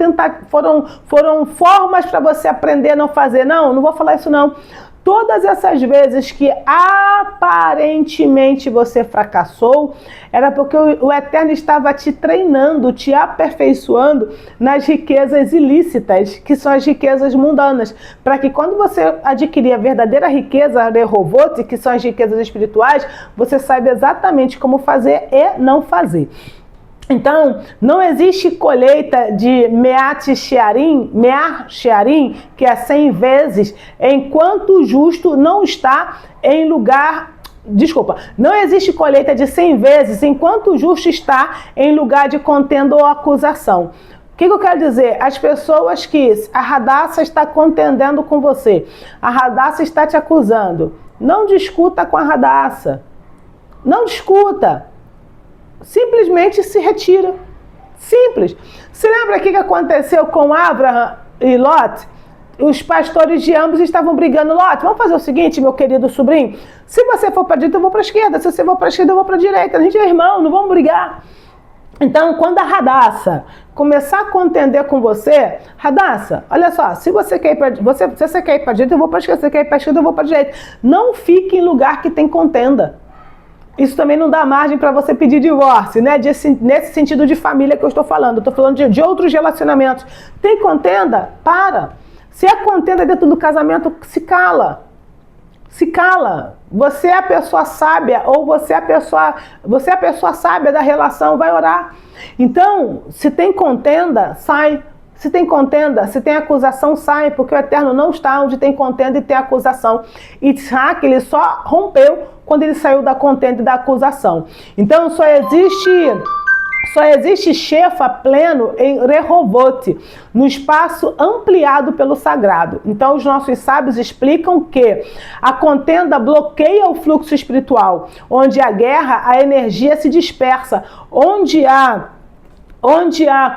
formas para você aprender a não fazer. Não vou falar isso não. Todas essas vezes que aparentemente você fracassou, era porque o Eterno estava te treinando, te aperfeiçoando nas riquezas ilícitas, que são as riquezas mundanas, para que quando você adquirir a verdadeira riqueza, Rehovot, que são as riquezas espirituais, você saiba exatamente como fazer e não fazer. Então, não existe colheita de Meat Shearim, que é 100 vezes, enquanto o justo não está em lugar... Desculpa, não existe colheita de 100 vezes enquanto o justo está em lugar de contenda ou acusação. O que eu quero dizer? As pessoas que a Radassa está contendendo com você, a Radassa está te acusando, não discuta com a Radassa. Não discuta. Simplesmente se retira. Simples. Se lembra o que aconteceu com Abraham e Lot? Os pastores de ambos estavam brigando. Lot, vamos fazer o seguinte, meu querido sobrinho. Se você for para a direita, eu vou para a esquerda. Se você for para a esquerda, eu vou para a direita. A gente é irmão, não vamos brigar. Então, quando a Radassa começar a contender com você, Radassa, olha só, se você quer ir para a direita, eu vou para a esquerda. Se você quer ir para a esquerda, eu vou para a direita. Não fique em lugar que tem contenda. Isso também não dá margem para você pedir divórcio, né? Nesse sentido de família que eu estou falando. Eu estou falando de outros relacionamentos. Tem contenda? Para. Se é contenda dentro do casamento, se cala. Se cala. Você é a pessoa sábia ou você é a pessoa sábia da relação, vai orar. Então, se tem contenda, sai. Se tem contenda, se tem acusação, sai, porque o Eterno não está onde tem contenda e tem acusação. Isaac, ele só rompeu quando ele saiu da contenda e da acusação. Então, só existe Shefa pleno em Rehobote, no espaço ampliado pelo sagrado. Então, os nossos sábios explicam que a contenda bloqueia o fluxo espiritual. Onde há guerra, a energia se dispersa. Onde há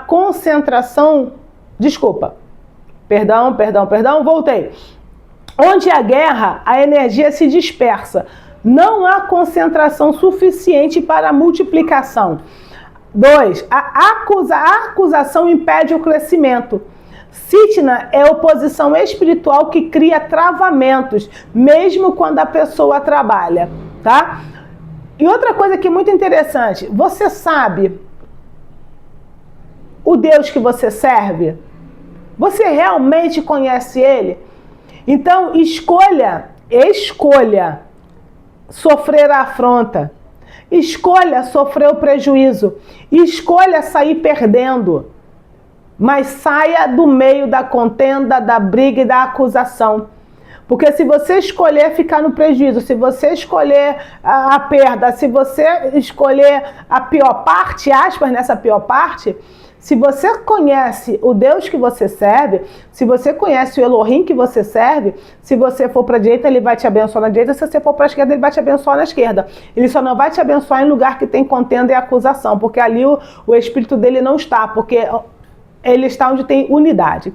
concentração... Desculpa. Perdão, voltei. Onde há guerra, a energia se dispersa. Não há concentração suficiente para a multiplicação. 2. A acusação impede o crescimento. Sitna é oposição espiritual que cria travamentos, mesmo quando a pessoa trabalha, tá? E outra coisa que é muito interessante, você sabe o Deus que você serve? Você realmente conhece Ele? Então, escolha sofrer a afronta. Escolha sofrer o prejuízo. Escolha sair perdendo. Mas saia do meio da contenda, da briga e da acusação. Porque se você escolher ficar no prejuízo, se você escolher a perda, se você escolher a pior parte, aspas, nessa pior parte, se você conhece o Deus que você serve, se você conhece o Elohim que você serve, se você for para a direita, ele vai te abençoar na direita, se você for para a esquerda, ele vai te abençoar na esquerda. Ele só não vai te abençoar em lugar que tem contenda e acusação, porque ali o espírito dele não está, porque ele está onde tem unidade.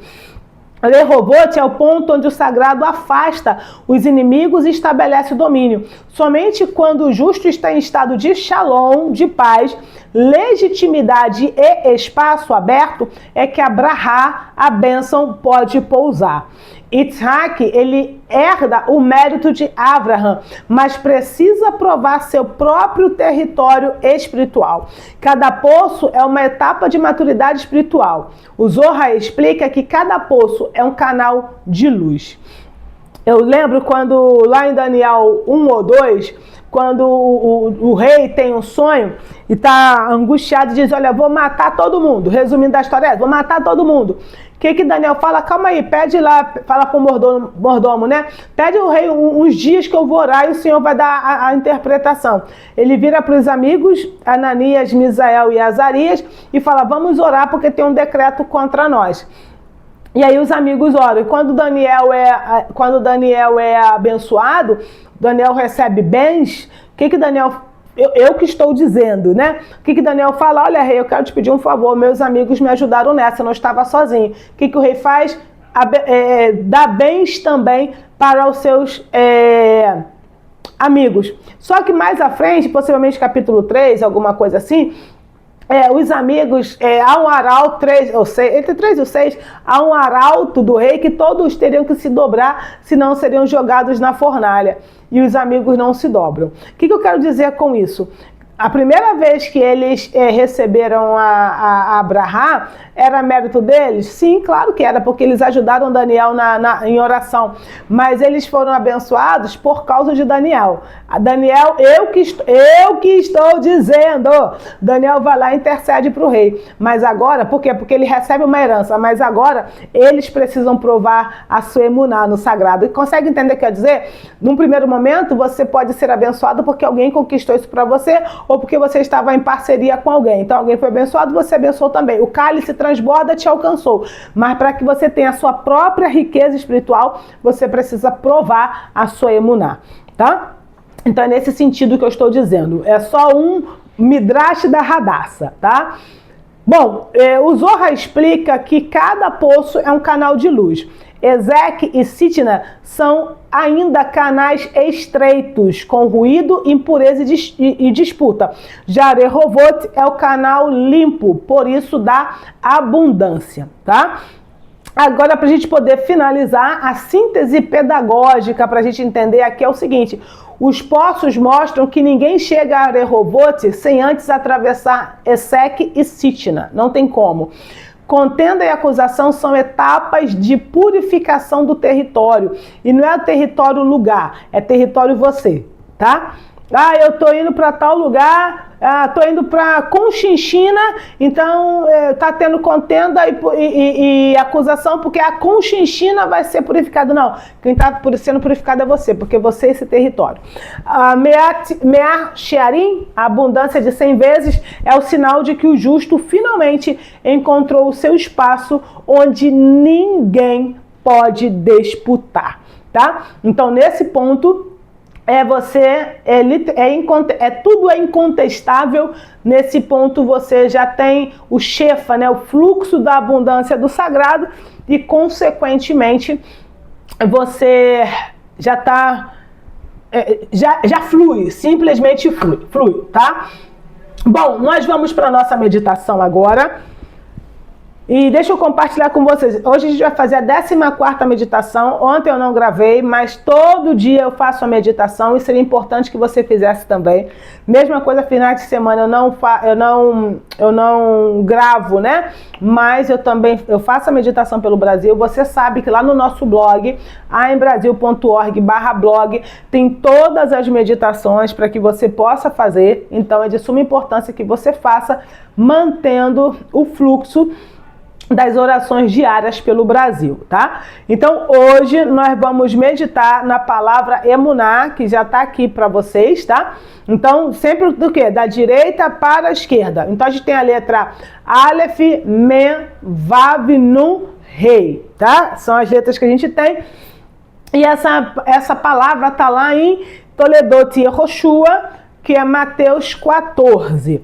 Rehobote é o ponto onde o sagrado afasta os inimigos e estabelece o domínio. Somente quando o justo está em estado de shalom, de paz, legitimidade e espaço aberto, é que a brahá, a bênção, pode pousar. Isaac, ele herda o mérito de Abraham, mas precisa provar seu próprio território espiritual. Cada poço é uma etapa de maturidade espiritual. O Zohar explica que cada poço é um canal de luz. Eu lembro quando, lá em Daniel 1 ou 2, quando o rei tem um sonho e está angustiado e diz, olha, vou matar todo mundo. Resumindo a história, vou matar todo mundo. O que Daniel fala? Calma aí, pede lá, fala com o mordomo, né? Pede ao rei uns dias que eu vou orar e o Senhor vai dar a interpretação. Ele vira para os amigos, Ananias, Misael e Azarias, e fala, vamos orar porque tem um decreto contra nós. E aí os amigos oram. E quando Daniel é abençoado, Daniel recebe bens, o que Daniel... Eu que estou dizendo, né? O que Daniel fala? Olha, rei, eu quero te pedir um favor, meus amigos me ajudaram nessa, eu não estava sozinho. O que o rei faz? Dá bens também para os seus amigos. Só que mais à frente, possivelmente capítulo 3, alguma coisa assim, os amigos, há um arauto, entre 3 e 6, há um arauto do rei que todos teriam que se dobrar, senão seriam jogados na fornalha. E os amigos não se dobram. O que eu quero dizer com isso? A primeira vez que eles receberam a Abrahá, era mérito deles? Sim, claro que era, porque eles ajudaram Daniel em oração. Mas eles foram abençoados por causa de Daniel. Daniel, eu que estou dizendo. Daniel vai lá e intercede para o rei. Mas agora, por quê? Porque ele recebe uma herança. Mas agora, eles precisam provar a sua emuná no sagrado. E consegue entender o que quer dizer? Num primeiro momento, você pode ser abençoado porque alguém conquistou isso para você, ou porque você estava em parceria com alguém. Então alguém foi abençoado, você abençoou também. O cálice transborda, te alcançou. Mas para que você tenha a sua própria riqueza espiritual, você precisa provar a sua emuná, tá? Então é nesse sentido que eu estou dizendo. É só um midrash da Hadassah, tá? Bom, o Zohar explica que cada poço é um canal de luz. Ezek e Sitna são ainda canais estreitos, com ruído, impureza e disputa. Já Rehovot é o canal limpo, por isso dá abundância, tá? Agora, para a gente poder finalizar, a síntese pedagógica para a gente entender aqui é o seguinte: os poços mostram que ninguém chega a Rehovot sem antes atravessar Ezek e Sitna. Não tem como. Contenda e acusação são etapas de purificação do território. E não é o território lugar, é território você, tá? Ah, eu tô indo para tal lugar, tô indo para Conchinchina, então tá tendo contenda e acusação porque a Conchinchina vai ser purificada. Não, quem tá sendo purificado é você, porque você é esse território. Me'ar Shearim, a abundância de 100 vezes, é o sinal de que o justo finalmente encontrou o seu espaço onde ninguém pode disputar, tá? Então, nesse ponto, tudo é incontestável. Nesse ponto você já tem o shefa, né, o fluxo da abundância do sagrado, e consequentemente você já tá já flui, simplesmente flui, tá? Bom, nós vamos para nossa meditação agora. E deixa eu compartilhar com vocês. Hoje a gente vai fazer a 14ª meditação. Ontem eu não gravei, mas todo dia eu faço a meditação e seria importante que você fizesse também. Mesma coisa, finais de semana eu não gravo, né? Mas eu faço a meditação pelo Brasil. Você sabe que lá no nosso blog, ambrasil.org/blog, tem todas as meditações para que você possa fazer. Então é de suma importância que você faça, mantendo o fluxo das orações diárias pelo Brasil, tá? Então hoje nós vamos meditar na palavra emuná, que já tá aqui para vocês, tá? Então sempre do quê? Da direita para a esquerda. Então a gente tem a letra Aleph, Mem, Vav, Nun, Rei, tá? São as letras que a gente tem. E essa palavra tá lá em Toledot Yehoshua, que é Mateus 14.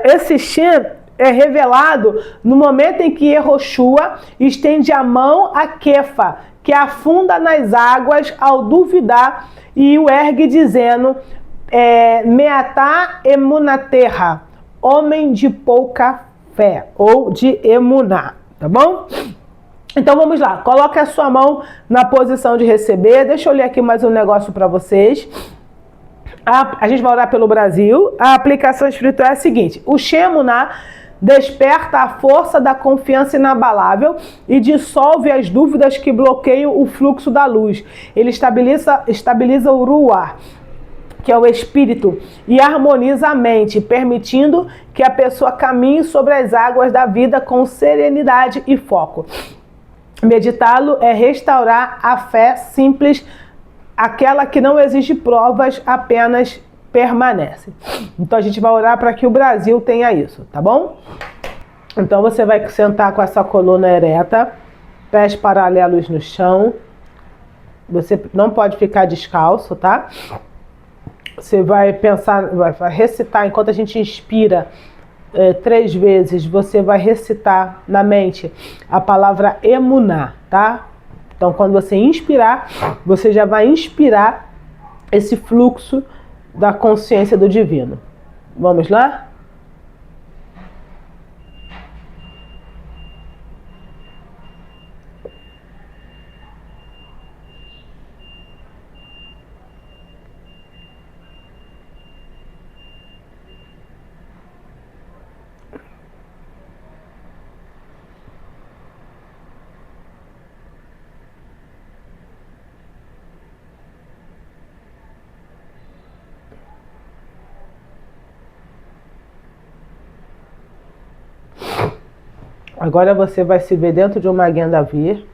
Esse Shem é revelado no momento em que Yehoshua estende a mão a Kefa, que afunda nas águas ao duvidar, e o ergue dizendo, Meatá emunaterra, homem de pouca fé, ou de emuná, tá bom? Então vamos lá, coloque a sua mão na posição de receber. Deixa eu ler aqui mais um negócio para vocês. A gente vai orar pelo Brasil. A aplicação espiritual é a seguinte: o Shemuná desperta a força da confiança inabalável e dissolve as dúvidas que bloqueiam o fluxo da luz. Ele estabiliza o Ruach, que é o espírito, e harmoniza a mente, permitindo que a pessoa caminhe sobre as águas da vida com serenidade e foco. Meditá-lo é restaurar a fé simples, aquela que não exige provas, apenas permanece. Então a gente vai orar para que o Brasil tenha isso, tá bom? Então você vai sentar com essa coluna ereta, pés paralelos no chão. Você não pode ficar descalço, tá? Você vai pensar, vai recitar, enquanto a gente inspira 3 vezes, você vai recitar na mente a palavra emuná, tá? Então quando você inspirar, você já vai inspirar esse fluxo da consciência do divino. Vamos lá? Agora você vai se ver dentro de uma Gendavir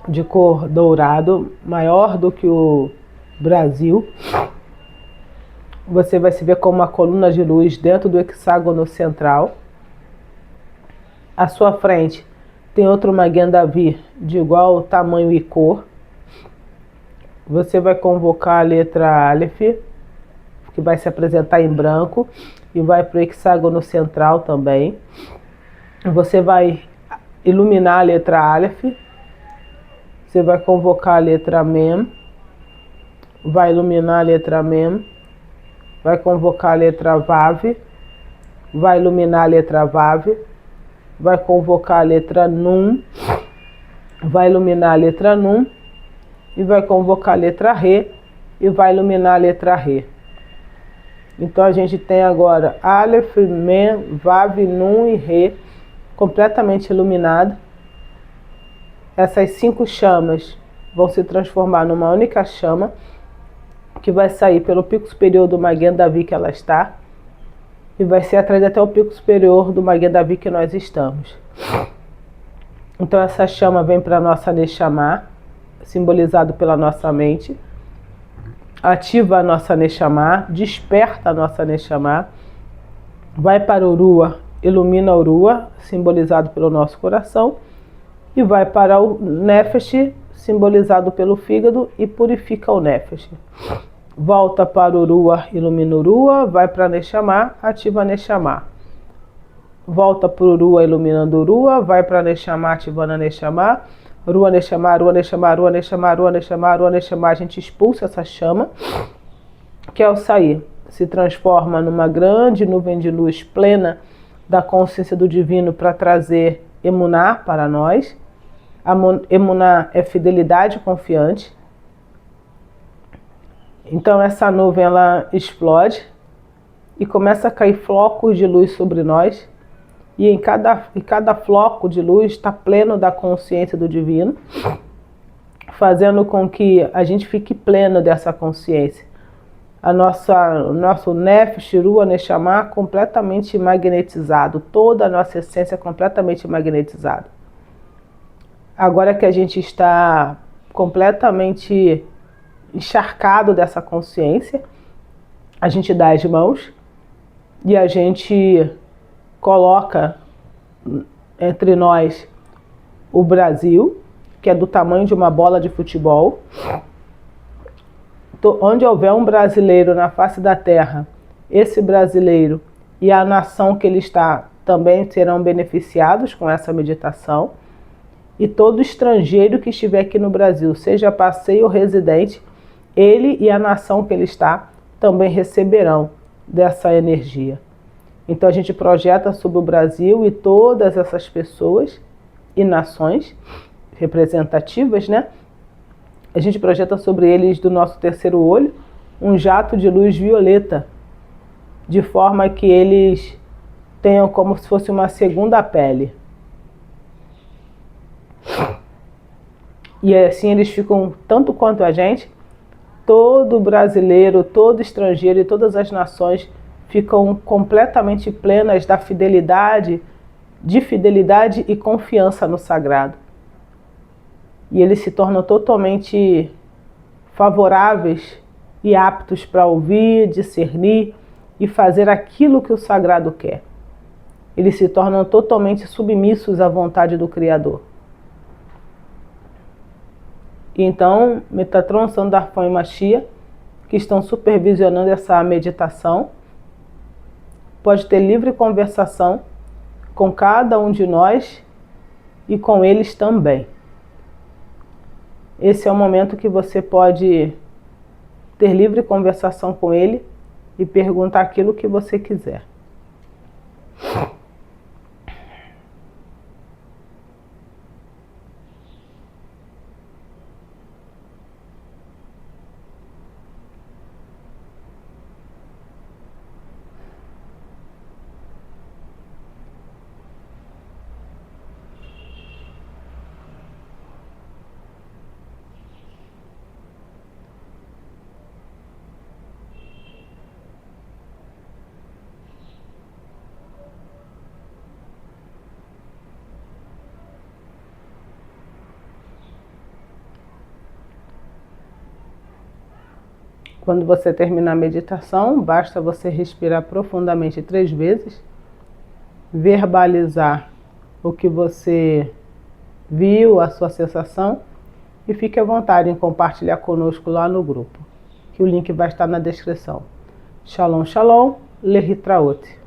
de cor dourado, maior do que o Brasil. Você vai se ver como uma coluna de luz dentro do hexágono central. À sua frente tem outro Maguen David de igual tamanho e cor. Você vai convocar a letra Aleph, que vai se apresentar em branco, e vai para o hexágono central também. Você vai iluminar a letra Aleph. Você vai convocar a letra Mem. Vai iluminar a letra Mem. Vai convocar a letra Vav. Vai iluminar a letra Vav. Vai convocar a letra Nun. Vai iluminar a letra Nun. E vai convocar a letra Re. E vai iluminar a letra Re. Então a gente tem agora Aleph, Mem, Vav, Nun e Re completamente iluminado. Essas 5 chamas vão se transformar numa única chama que vai sair pelo pico superior do Maguen David que ela está e vai ser atraída até o pico superior do Maguen David que nós estamos. Então essa chama vem para a nossa Neshama, simbolizado pela nossa mente, ativa a nossa Neshama, desperta a nossa Neshama, vai para Urua, ilumina a Urua, simbolizado pelo nosso coração, e vai para o Nefesh, simbolizado pelo fígado, e purifica o Nefesh. Volta para Urua, ilumina Urua, vai para Neshama, ativa a Neshama. Volta para Urua, iluminando Urua, vai para Neshama, ativando a Neshama. Urua, Neshama, Urua, Neshama, Urua, Neshama, Urua, Neshama, Urua, Neshama. A gente expulsa essa chama, que ao sair se transforma numa grande nuvem de luz plena da consciência do divino para trazer Emuná para nós. Emuná é fidelidade confiante. Então essa nuvem ela explode e começa a cair flocos de luz sobre nós. E em cada floco de luz está pleno da consciência do divino, fazendo com que a gente fique pleno dessa consciência. O nosso Nefesh, Urua, Neshama completamente magnetizado, toda a nossa essência completamente magnetizada. Agora que a gente está completamente encharcado dessa consciência, a gente dá as mãos e a gente coloca entre nós o Brasil, que é do tamanho de uma bola de futebol. Onde houver um brasileiro na face da terra, esse brasileiro e a nação que ele está também serão beneficiados com essa meditação. E todo estrangeiro que estiver aqui no Brasil, seja passeio ou residente, ele e a nação que ele está também receberão dessa energia. Então a gente projeta sobre o Brasil e todas essas pessoas e nações representativas, né? A gente projeta sobre eles do nosso terceiro olho um jato de luz violeta, de forma que eles tenham como se fosse uma segunda pele. E assim eles ficam, tanto quanto a gente, todo brasileiro, todo estrangeiro e todas as nações ficam completamente plenas da fidelidade e confiança no sagrado. E eles se tornam totalmente favoráveis e aptos para ouvir, discernir e fazer aquilo que o sagrado quer. Eles se tornam totalmente submissos à vontade do Criador. E então, Metatron, Sandarfon e Machia, que estão supervisionando essa meditação, pode ter livre conversação com cada um de nós e com eles também. Esse é o momento que você pode ter livre conversação com ele e perguntar aquilo que você quiser. Quando você terminar a meditação, basta você respirar profundamente 3 vezes, verbalizar o que você viu, a sua sensação, e fique à vontade em compartilhar conosco lá no grupo, que o link vai estar na descrição. Shalom, shalom, Lehitraot.